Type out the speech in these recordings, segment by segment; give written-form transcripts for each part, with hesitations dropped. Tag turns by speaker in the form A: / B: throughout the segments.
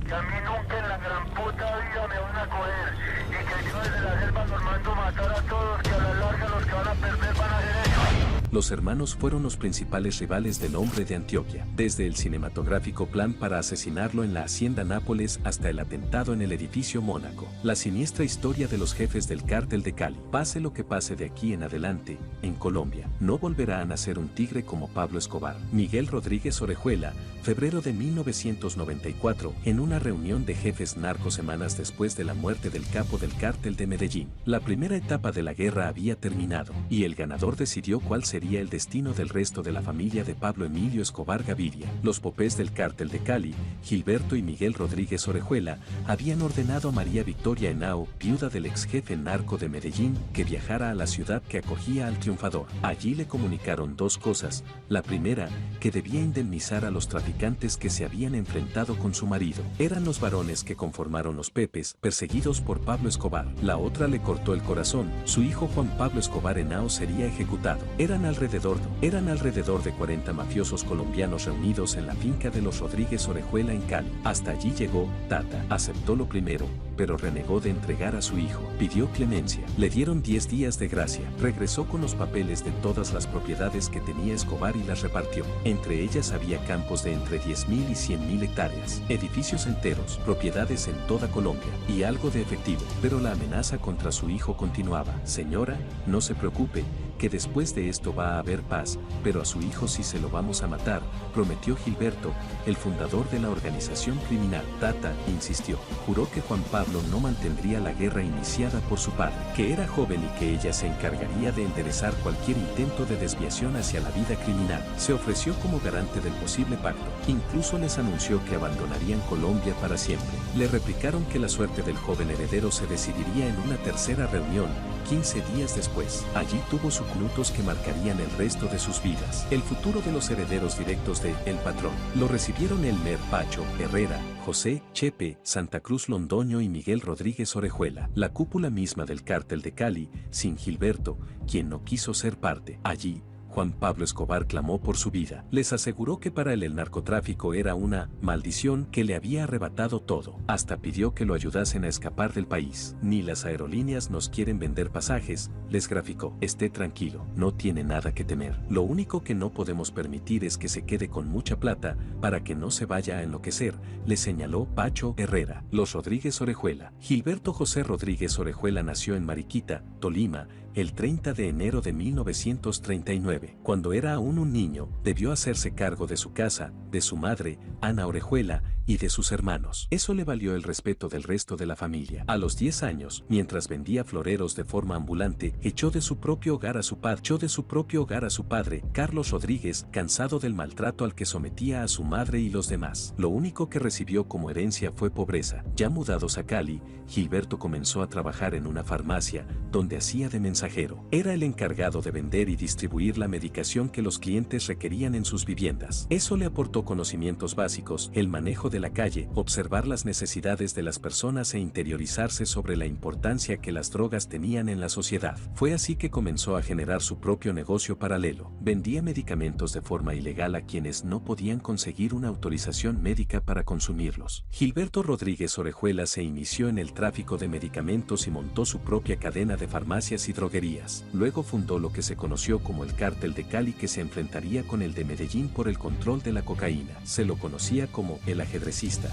A: que a mí nunca en la gran puta vida me van a coger y que yo desde la selva los mando matar a todos, que a la larga los que van a perder van a ser ellos.
B: Los hermanos fueron los principales rivales del hombre de Antioquia, desde el cinematográfico plan para asesinarlo en la hacienda Nápoles hasta el atentado en el edificio Mónaco. La siniestra historia de los jefes del cártel de Cali. Pase lo que pase de aquí en adelante, en Colombia, no volverá a nacer un tigre como Pablo Escobar. Miguel Rodríguez Orejuela, febrero de 1994, en una reunión de jefes narcos semanas después de la muerte del capo del cártel de Medellín. La primera etapa de la guerra había terminado, y el ganador decidió cuál sería el destino del resto de la familia de Pablo Emilio Escobar Gaviria. Los popés del cártel de Cali, Gilberto y Miguel Rodríguez Orejuela, habían ordenado a María Victoria Henao, viuda del ex jefe narco de Medellín, que viajara a la ciudad que acogía al triunfador. Allí le comunicaron dos cosas. La primera, que debía indemnizar a los traficantes que se habían enfrentado con su marido. Eran los varones que conformaron los Pepes, perseguidos por Pablo Escobar. La otra le cortó el corazón. Su hijo Juan Pablo Escobar Henao sería ejecutado. Eran alrededor de 40 mafiosos colombianos reunidos en la finca de los Rodríguez Orejuela en Cali. Hasta allí llegó Tata. Aceptó lo primero, pero renegó de entregar a su hijo. Pidió clemencia. Le dieron 10 días de gracia. Regresó con los papeles de todas las propiedades que tenía Escobar y las repartió. Entre ellas había campos de entre 10.000 y 100.000 hectáreas, edificios enteros, propiedades en toda Colombia y algo de efectivo. Pero la amenaza contra su hijo continuaba. Señora, no se preocupe, que después de esto va a haber paz, pero a su hijo sí se lo vamos a matar, prometió Gilberto, el fundador de la organización criminal. Tata insistió, juró que Juan Pablo no mantendría la guerra iniciada por su padre, que era joven y que ella se encargaría de enderezar cualquier intento de desviación hacia la vida criminal. Se ofreció como garante del posible pacto, incluso les anunció que abandonarían Colombia para siempre. Le replicaron que la suerte del joven heredero se decidiría en una tercera reunión, 15 días después. Allí tuvo subnutos que marcarían el resto de sus vidas. El futuro de los herederos directos de El Patrón. Lo recibieron Elmer Pacho Herrera, José Chepe, Santa Cruz Londoño y Miguel Rodríguez Orejuela. La cúpula misma del cártel de Cali, sin Gilberto, quien no quiso ser parte. Allí, Juan Pablo Escobar clamó por su vida. Les aseguró que para él el narcotráfico era una maldición que le había arrebatado todo. Hasta pidió que lo ayudasen a escapar del país. Ni las aerolíneas nos quieren vender pasajes, les graficó. Esté tranquilo, no tiene nada que temer. Lo único que no podemos permitir es que se quede con mucha plata para que no se vaya a enloquecer, le señaló Pacho Herrera. Los Rodríguez Orejuela. Gilberto José Rodríguez Orejuela nació en Mariquita, Tolima, el 30 de enero de 1939. Cuando era aún un niño, debió hacerse cargo de su casa, de su madre, Ana Orejuela, y de sus hermanos. Eso le valió el respeto del resto de la familia. A los 10 años, mientras vendía floreros de forma ambulante, echó de su propio hogar a su padre, Carlos Rodríguez, cansado del maltrato al que sometía a su madre y los demás. Lo único que recibió como herencia fue pobreza. Ya mudados a Cali, Gilberto comenzó a trabajar en una farmacia, donde hacía de mensajero. Era el encargado de vender y distribuir la medicación que los clientes requerían en sus viviendas. Eso le aportó conocimientos básicos, el manejo de la calle, observar las necesidades de las personas e interiorizarse sobre la importancia que las drogas tenían en la sociedad. Fue así que comenzó a generar su propio negocio paralelo. Vendía medicamentos de forma ilegal a quienes no podían conseguir una autorización médica para consumirlos. Gilberto Rodríguez Orejuela se inició en el tráfico de medicamentos y montó su propia cadena de farmacias y droguerías. Luego fundó lo que se conoció como el Cártel de Cali, que se enfrentaría con el de Medellín por el control de la cocaína. Se lo conocía como el ajedrecista.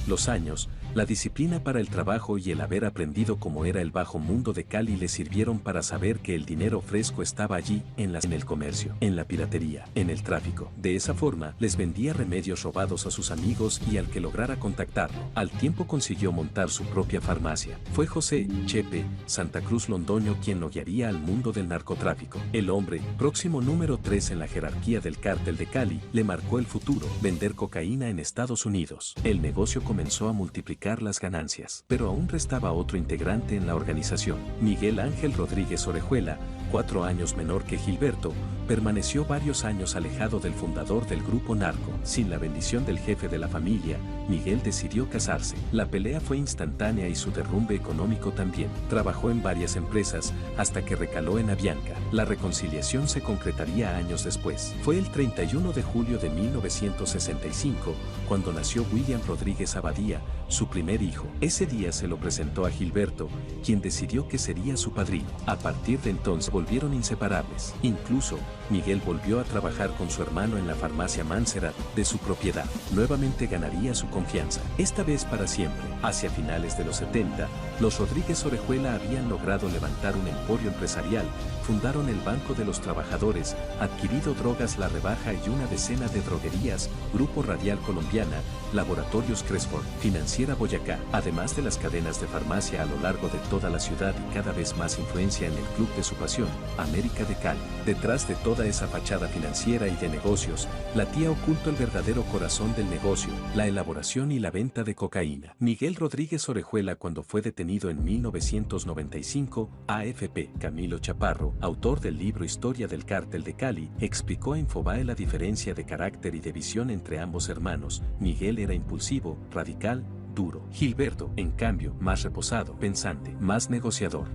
B: Los años, la disciplina para el trabajo y el haber aprendido cómo era el bajo mundo de Cali le sirvieron para saber que el dinero fresco estaba allí, en el comercio, en la piratería, en el tráfico. De esa forma, les vendía remedios robados a sus amigos y al que lograra contactarlo. Al tiempo consiguió montar su propia farmacia. Fue José Chepe Santa Cruz Londoño quien lo guiaría al mundo del narcotráfico. El hombre, próximo número 3 en la jerarquía del Cártel de Cali, le marcó el futuro: vender cocaína en Estados Unidos. El negocio comenzó a multiplicar las ganancias, pero aún restaba otro integrante en la organización. Miguel Ángel Rodríguez Orejuela, 4 años menor que Gilberto, permaneció varios años alejado del fundador del grupo narco. Sin la bendición del jefe de la familia, Miguel decidió casarse. La pelea fue instantánea y su derrumbe económico también. Trabajó en varias empresas hasta que recaló en Avianca. La reconciliación se concretaría años después. Fue el 31 de julio de 1965 cuando nació William Rodríguez Abadía, su primer hijo. Ese día se lo presentó a Gilberto, quien decidió que sería su padrino. A partir de entonces volvieron inseparables. Incluso, Miguel volvió a trabajar con su hermano en la farmacia Mansera de su propiedad. Nuevamente ganaría su confianza, esta vez para siempre. Hacia finales de los 70, los Rodríguez Orejuela habían logrado levantar un emporio empresarial, fundaron el Banco de los Trabajadores, adquirido Drogas La Rebaja y una decena de droguerías, Grupo Radial Colombiana, Laboratorios Cresford, Financiera Boyacá, además de las cadenas de farmacia a lo largo de toda la ciudad y cada vez más influencia en el club de su pasión, América de Cali. Detrás de toda esa fachada financiera y de negocios, latía oculto el verdadero corazón del negocio, la elaboración y la venta de cocaína. Miguel Rodríguez Orejuela, cuando fue detenido en 1995, AFP, Camilo Chaparro, autor del libro Historia del Cártel de Cali, explicó a Infobae la diferencia de carácter y de visión entre ambos hermanos. Miguel era impulsivo, radical, duro. Gilberto, en cambio, más reposado, pensante, más negociador,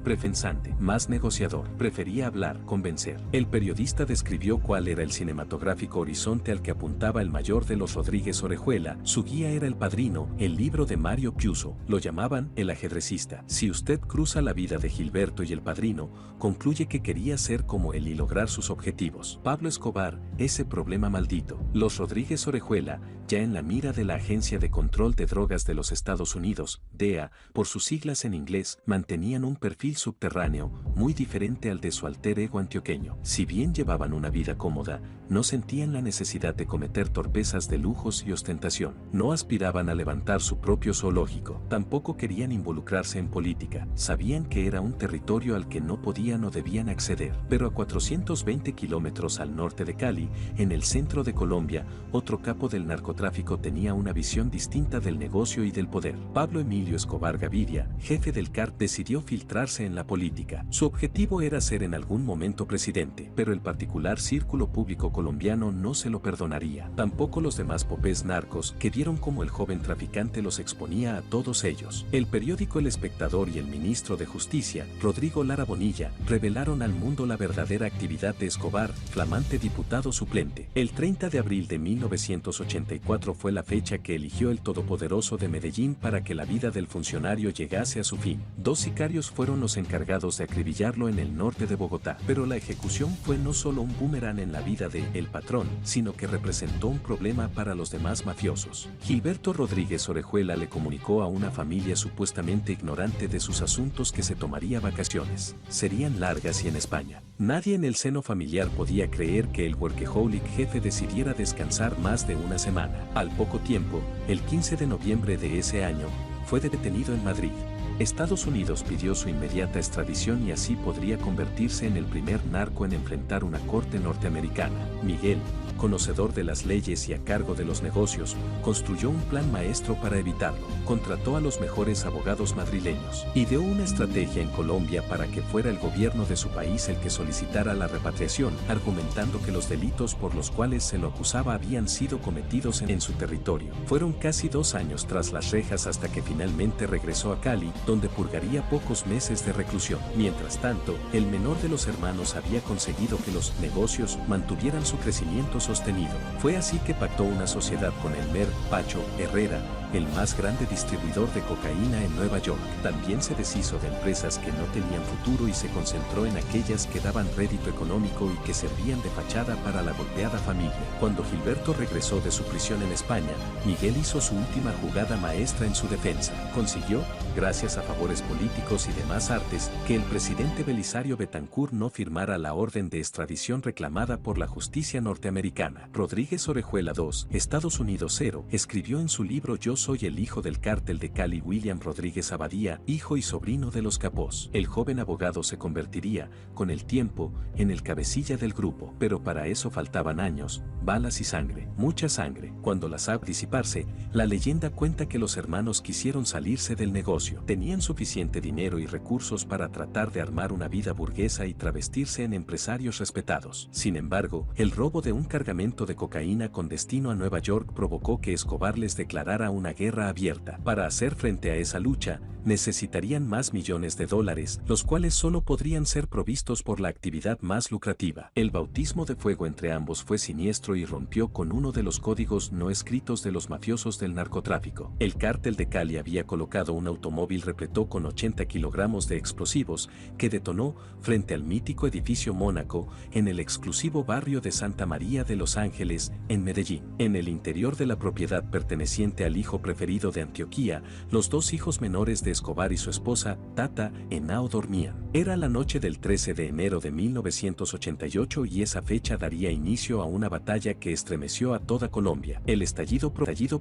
B: prefería hablar, convencer. El periodista describió cuál era el cinematográfico horizonte al que apuntaba el mayor de los Rodríguez Orejuela. Su guía era El Padrino, el libro de Mario Puzo. Lo llamaban El ajedrecista. Si usted cruza la vida de Gilberto y El Padrino, concluye que quería ser como él y lograr sus objetivos. Pablo Escobar, ese problema maldito. Los Rodríguez Orejuela, ya en la mira de la Agencia de Control de Drogas de los Estados Unidos, DEA, por sus siglas en inglés, mantenían un perfil subterráneo, muy diferente al de su alter ego antioqueño. Si bien llevaban una vida cómoda, no sentían la necesidad de cometer torpezas de lujos y ostentación. No aspiraban a levantar su propio zoológico. Tampoco querían involucrarse en política. Sabían que era un territorio al que no podían o debían acceder. Pero a 420 kilómetros al norte de Cali, en el centro de Colombia, otro capo del narcotráfico tenía una visión distinta del negocio y del poder. Pablo Emilio Escobar Gaviria, jefe del CART, decidió filtrarse en la política. Su objetivo era ser en algún momento presidente, pero el particular círculo público colombiano no se lo perdonaría. Tampoco los demás popés narcos, que vieron cómo el joven traficante los exponía a todos ellos. El periódico El Espectador y el ministro de Justicia, Rodrigo Lara Bonilla, revelaron al mundo la verdadera actividad de Escobar, flamante diputado suplente. El 30 de abril de 1984 fue la fecha que eligió el todopoderoso de Medellín para que la vida del funcionario llegase a su fin. Dos sicarios fueron los encargados de acribillarlo en el norte de Bogotá. Pero la ejecución fue no solo un boomerang en la vida de El Patrón, sino que representó un problema para los demás mafiosos. Gilberto Rodríguez Orejuela le comunicó a una familia supuestamente ignorante de sus asuntos que se tomaría vacaciones. Serían largas y en España. Nadie en el seno familiar podía creer que el workaholic jefe decidiera descansar más de una semana. Al poco tiempo, el 15 de noviembre de ese año, fue detenido en Madrid. Estados Unidos pidió su inmediata extradición y así podría convertirse en el primer narco en enfrentar una corte norteamericana. Miguel, conocedor de las leyes y a cargo de los negocios, construyó un plan maestro para evitarlo. Contrató a los mejores abogados madrileños. Ideó una estrategia en Colombia para que fuera el gobierno de su país el que solicitara la repatriación, argumentando que los delitos por los cuales se lo acusaba habían sido cometidos en su territorio. Fueron casi 2 años tras las rejas hasta que finalmente regresó a Cali, donde purgaría pocos meses de reclusión. Mientras tanto, el menor de los hermanos había conseguido que los negocios mantuvieran su crecimiento sostenido. Fue así que pactó una sociedad con Elmer Pacho Herrera, el más grande distribuidor de cocaína en Nueva York. También se deshizo de empresas que no tenían futuro y se concentró en aquellas que daban rédito económico y que servían de fachada para la golpeada familia. Cuando Gilberto regresó de su prisión en España, Miguel hizo su última jugada maestra en su defensa. Consiguió, gracias a favores políticos y demás artes, que el presidente Belisario Betancourt no firmara la orden de extradición reclamada por la justicia norteamericana. Rodríguez Orejuela II, Estados Unidos 0, escribió en su libro Yo soy el hijo del cártel de Cali. William Rodríguez Abadía, hijo y sobrino de los capós. El joven abogado se convertiría, con el tiempo, en el cabecilla del grupo. Pero para eso faltaban años, balas y sangre, mucha sangre. Cuando las ha disiparse, la leyenda cuenta que los hermanos quisieron salirse del negocio. Tenían suficiente dinero y recursos para tratar de armar una vida burguesa y travestirse en empresarios respetados. Sin embargo, el robo de un cargamento de cocaína con destino a Nueva York provocó que Escobar les declarara una una guerra abierta. Para hacer frente a esa lucha, necesitarían más millones de dólares, los cuales solo podrían ser provistos por la actividad más lucrativa. El bautismo de fuego entre ambos fue siniestro y rompió con uno de los códigos no escritos de los mafiosos del narcotráfico. El cártel de Cali había colocado un automóvil repleto con 80 kilogramos de explosivos que detonó frente al mítico edificio Mónaco en el exclusivo barrio de Santa María de Los Ángeles, en Medellín. En el interior de la propiedad perteneciente al hijo preferido de Antioquía, los dos hijos menores de Escobar y su esposa, Tata Henao, dormían. Era la noche del 13 de enero de 1988 y esa fecha daría inicio a una batalla que estremeció a toda Colombia. El estallido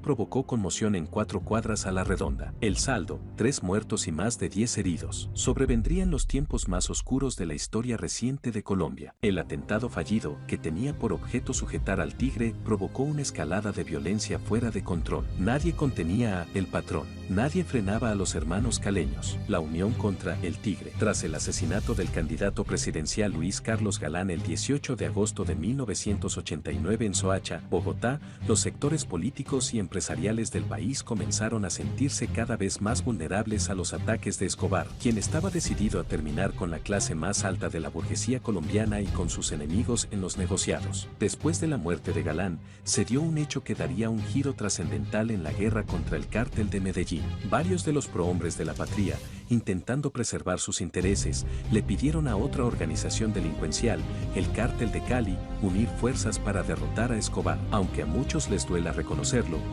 B: provocó conmoción en 4 cuadras a la redonda. El saldo, 3 muertos y más de 10 heridos. Sobrevendrían los tiempos más oscuros de la historia reciente de Colombia. El atentado fallido, que tenía por objeto sujetar al Tigre, provocó una escalada de violencia fuera de control. Nadie contenía a El Patrón. Nadie frenaba a los hermanos caleños. La unión contra El Tigre. Tras el asesinato del candidato presidencial Luis Carlos Galán el 18 de agosto de 1989 en Soacha, Bogotá, los sectores políticos y empresariales del país comenzaron a sentirse cada vez más vulnerables a los ataques de Escobar, quien estaba decidido a terminar con la clase más alta de la burguesía colombiana y con sus enemigos en los negociados. Después de la muerte de Galán, se dio un hecho que daría un giro trascendental en la guerra contra el cártel de Medellín. Varios de los prohombres de la patria, intentando preservar sus intereses, le pidieron a otra organización delincuencial, el Cártel de Cali, unir fuerzas para derrotar a Escobar. Aunque a muchos les duela reconocerlo,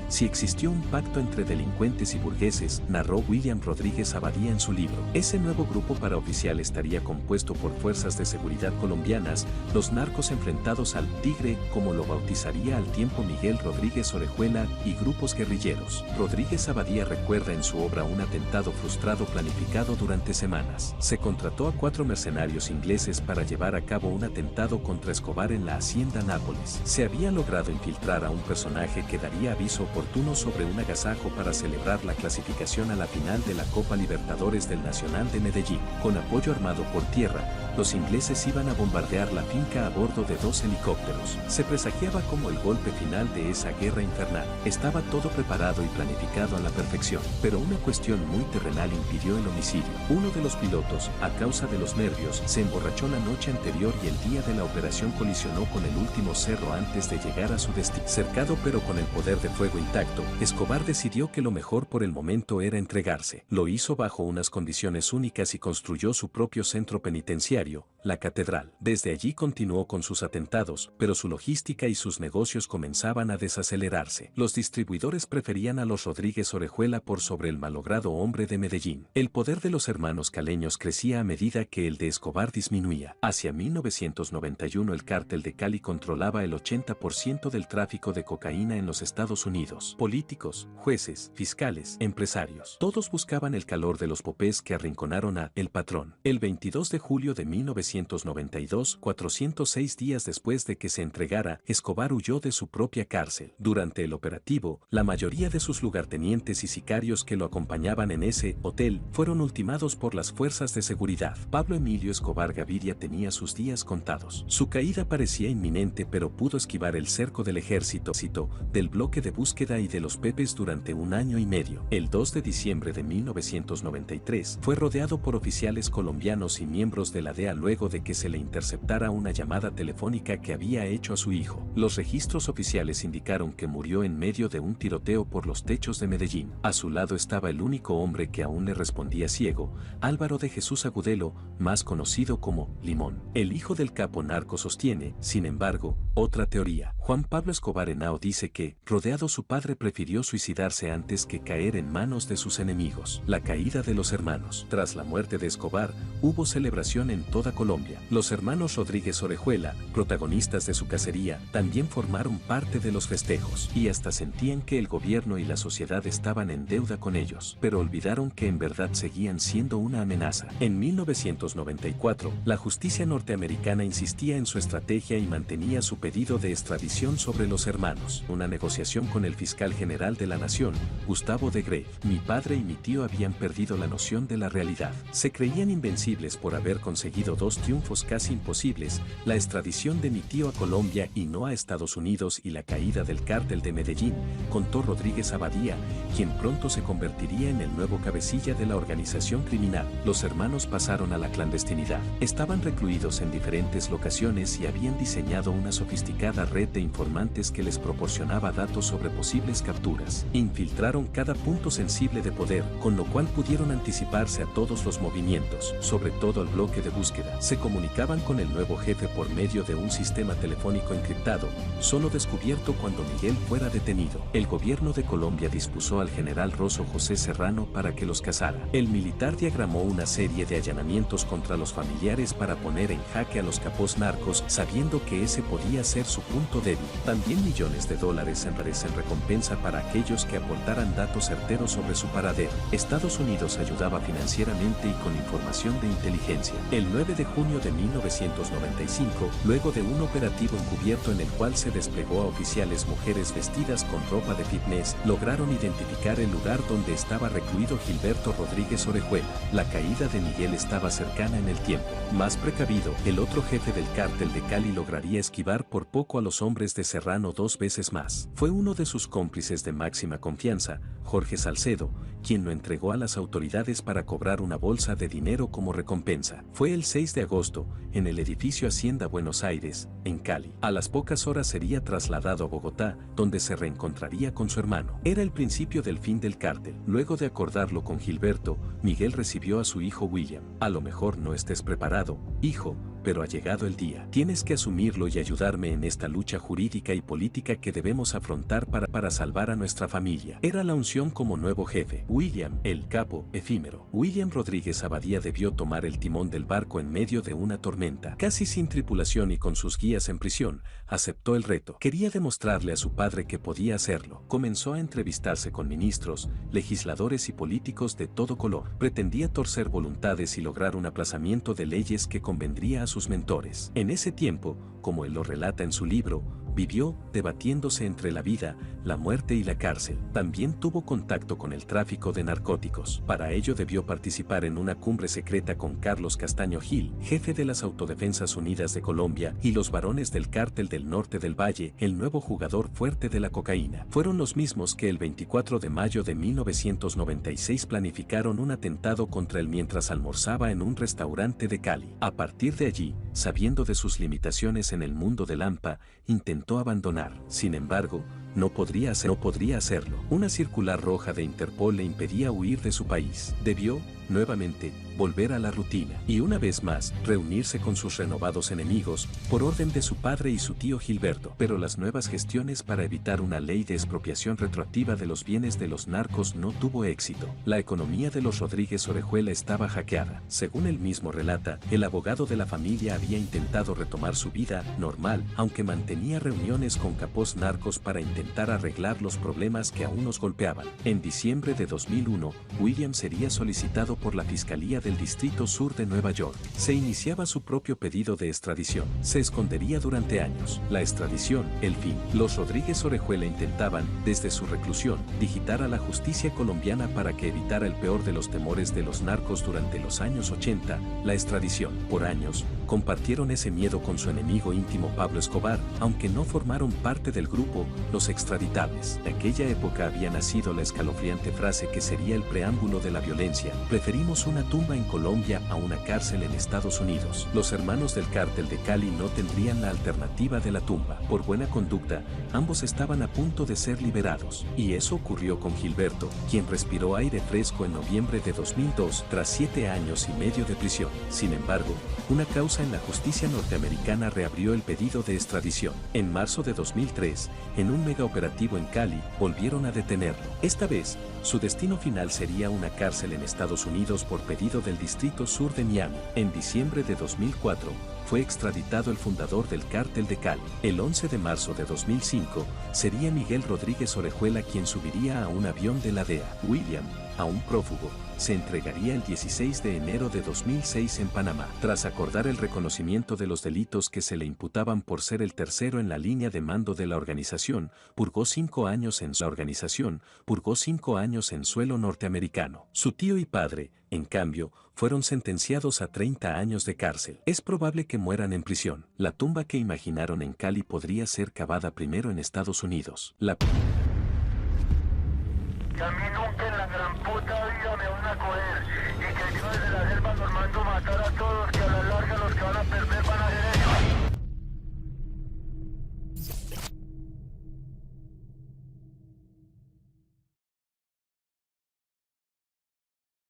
B: si existió un pacto entre delincuentes y burgueses, narró William Rodríguez Abadía en su libro. Ese nuevo grupo paraoficial estaría compuesto por fuerzas de seguridad colombianas, los narcos enfrentados al Tigre, como lo bautizaría al tiempo Miguel Rodríguez Orejuela, y grupos guerrilleros. Rodríguez Abadía recuerda en su obra un atentado frustrado planificado durante semanas. Se contrató a 4 mercenarios ingleses para llevar a cabo un atentado contra Escobar en la hacienda Nápoles. Se había logrado infiltrar a un personaje que daría aviso oportuno sobre un agasajo para celebrar la clasificación a la final de la Copa Libertadores del Nacional de Medellín. Con apoyo armado por tierra, los ingleses iban a bombardear la finca a bordo de 2 helicópteros. Se presagiaba como el golpe final de esa guerra infernal. Estaba todo preparado y planificado a la perfección, pero una cuestión muy terrenal impidió el homicidio. Uno de los pilotos, a causa de los nervios, se emborrachó la noche anterior y el día de la operación colisionó con el último cerro antes de llegar a su destino. Cercado pero con el poder de fuego intacto, Escobar decidió que lo mejor por el momento era entregarse. Lo hizo bajo unas condiciones únicas y construyó su propio centro penitenciario, la Catedral. Desde allí continuó con sus atentados, pero su logística y sus negocios comenzaban a desacelerarse. Los distribuidores preferían a los Rodríguez Orejuela por sobre el malogrado hombre de Medellín. El poder de los hermanos caleños crecía a medida que el de Escobar disminuía. Hacia 1991 el cártel de Cali controlaba el 80% del tráfico de cocaína en los Estados Unidos. Políticos, jueces, fiscales, empresarios, todos buscaban el calor de los popés que arrinconaron a El Patrón. El 22 de julio de 1992, 406 días después de que se entregara, Escobar huyó de su propia cárcel. Durante el operativo, la mayoría de sus lugartenientes y sicarios que lo acompañaban en ese hotel fueron ultimados por las fuerzas de seguridad. Pablo Emilio Escobar Gaviria tenía sus días contados. Su caída parecía inminente, pero pudo esquivar el cerco del ejército, del bloque de búsqueda y de los Pepes durante 1 año y medio. El 2 de diciembre de 1993 fue rodeado por oficiales colombianos y miembros de la DEA luego de que se le interceptara una llamada telefónica que había hecho a su hijo. Los registros oficiales indicaron que murió en medio de un tiroteo por los techos de Medellín. A su lado estaba el único hombre que aún le respondía ciego, Álvaro de Jesús Agudelo, más conocido como Limón. El hijo del capo narco sostiene, sin embargo, otra teoría. Juan Pablo Escobar Henao dice que, rodeado su padre prefirió suicidarse antes que caer en manos de sus enemigos. La caída de los hermanos. Tras la muerte de Escobar, hubo celebración en toda Colombia. Los hermanos Rodríguez Orejuela, protagonistas de su cacería, también formaron parte de los festejos, y hasta sentían que el gobierno y la sociedad estaban en deuda con ellos, pero olvidaron que en verdad seguían siendo una amenaza. En 1994, la justicia norteamericana insistía en su estrategia y mantenía su pedido de extradición traición sobre los hermanos. Una negociación con el fiscal general de la nación, Gustavo de Greve. Mi padre y mi tío habían perdido la noción de la realidad. Se creían invencibles por haber conseguido dos triunfos casi imposibles, la extradición de mi tío a Colombia y no a Estados Unidos y la caída del cártel de Medellín, contó Rodríguez Abadía, quien pronto se convertiría en el nuevo cabecilla de la organización criminal. Los hermanos pasaron a la clandestinidad. Estaban recluidos en diferentes locaciones y habían diseñado una sofisticada red de informantes que les proporcionaba datos sobre posibles capturas. Infiltraron cada punto sensible de poder, con lo cual pudieron anticiparse a todos los movimientos, sobre todo al bloque de búsqueda. Se comunicaban con el nuevo jefe por medio de un sistema telefónico encriptado, solo descubierto cuando Miguel fuera detenido. El gobierno de Colombia dispuso al general Rosso José Serrano para que los cazara. El militar diagramó una serie de allanamientos contra los familiares para poner en jaque a los capos narcos, sabiendo que ese podía ser su punto débil. También millones de dólares en recompensa para aquellos que aportaran datos certeros sobre su paradero. Estados Unidos ayudaba financieramente y con información de inteligencia. El 9 de junio de 1995, luego de un operativo encubierto en el cual se desplegó a oficiales mujeres vestidas con ropa de fitness, lograron identificar el lugar donde estaba recluido Gilberto Rodríguez Orejuela. La caída de Miguel estaba cercana en el tiempo. Más precavido, el otro jefe del cártel de Cali lograría esquivar por poco a los hombres de Serrano dos veces más. Fue uno de sus cómplices de máxima confianza, Jorge Salcedo, quien lo entregó a las autoridades para cobrar una bolsa de dinero como recompensa. Fue el 6 de agosto, en el edificio Hacienda Buenos Aires, en Cali. A las pocas horas sería trasladado a Bogotá, donde se reencontraría con su hermano. Era el principio del fin del cártel. Luego de acordarlo con Gilberto, Miguel recibió a su hijo William. A lo mejor no estés preparado, hijo, pero ha llegado el día. Tienes que asumirlo y ayudarme en esta lucha jurídica y política que debemos afrontar para salvar a nuestra familia. Era la unción como nuevo jefe. William, el capo, efímero. William Rodríguez Abadía debió tomar el timón del barco en medio de una tormenta. Casi sin tripulación y con sus guías en prisión, aceptó el reto. Quería demostrarle a su padre que podía hacerlo. Comenzó a entrevistarse con ministros, legisladores y políticos de todo color. Pretendía torcer voluntades y lograr un aplazamiento de leyes que convendría a sus mentores. En ese tiempo, como él lo relata en su libro, vivió debatiéndose entre la vida, la muerte y la cárcel. También tuvo contacto con el tráfico de narcóticos. Para ello debió participar en una cumbre secreta con Carlos Castaño Gil, jefe de las Autodefensas Unidas de Colombia, y los varones del Cártel del Norte del Valle, el nuevo jugador fuerte de la cocaína. Fueron los mismos que el 24 de mayo de 1996 planificaron un atentado contra él mientras almorzaba en un restaurante de Cali. A partir de allí, sabiendo de sus limitaciones en el mundo del AMPA, intentó abandonar. Sin embargo, no podría hacerlo. Una circular roja de Interpol le impedía huir de su país. Debió, nuevamente, volver a la rutina y una vez más reunirse con sus renovados enemigos por orden de su padre y su tío Gilberto. Pero las nuevas gestiones para evitar una ley de expropiación retroactiva de los bienes de los narcos no tuvo éxito. La economía de los Rodríguez Orejuela estaba hackeada. Según él mismo relata, el abogado de la familia había intentado retomar su vida normal, aunque mantenía reuniones con capos narcos para intentar arreglar los problemas que aún nos golpeaban. En diciembre de 2001, William sería solicitado por la Fiscalía del Distrito Sur de Nueva York. Se iniciaba su propio pedido de extradición. Se escondería durante años. La extradición, el fin. Los Rodríguez Orejuela intentaban, desde su reclusión, digitar a la justicia colombiana para que evitara el peor de los temores de los narcos durante los años 80, la extradición. Por años, compartieron ese miedo con su enemigo íntimo Pablo Escobar, aunque no formaron parte del grupo, los extraditables. De aquella época había nacido la escalofriante frase que sería el preámbulo de la violencia: preferimos una tumba en Colombia a una cárcel en Estados Unidos. Los hermanos del cártel de Cali no tendrían la alternativa de la tumba. Por buena conducta, ambos estaban a punto de ser liberados. Y eso ocurrió con Gilberto, quien respiró aire fresco en noviembre de 2002 tras 7 años y medio de prisión. Sin embargo, una causa en la justicia norteamericana reabrió el pedido de extradición. En marzo de 2003, en un megaoperativo en Cali, volvieron a detenerlo. Esta vez, su destino final sería una cárcel en Estados Unidos por pedido del Distrito Sur de Miami. En diciembre de 2004, fue extraditado el fundador del Cártel de Cali. El 11 de marzo de 2005, sería Miguel Rodríguez Orejuela quien subiría a un avión de la DEA. William, a un prófugo, se entregaría el 16 de enero de 2006 en Panamá. Tras acordar el reconocimiento de los delitos que se le imputaban por ser el tercero en la línea de mando de la organización, purgó 5 años en la organización, purgó 5 años en suelo norteamericano. Su tío y padre, en cambio, fueron sentenciados a 30 años de cárcel. Es probable que mueran en prisión. La tumba que imaginaron en Cali podría ser cavada primero en Estados Unidos.
A: Que a mí nunca en la gran puta vida me van a coger y que yo desde la selva los mando matar a todos, que a la larga los que van a perder van a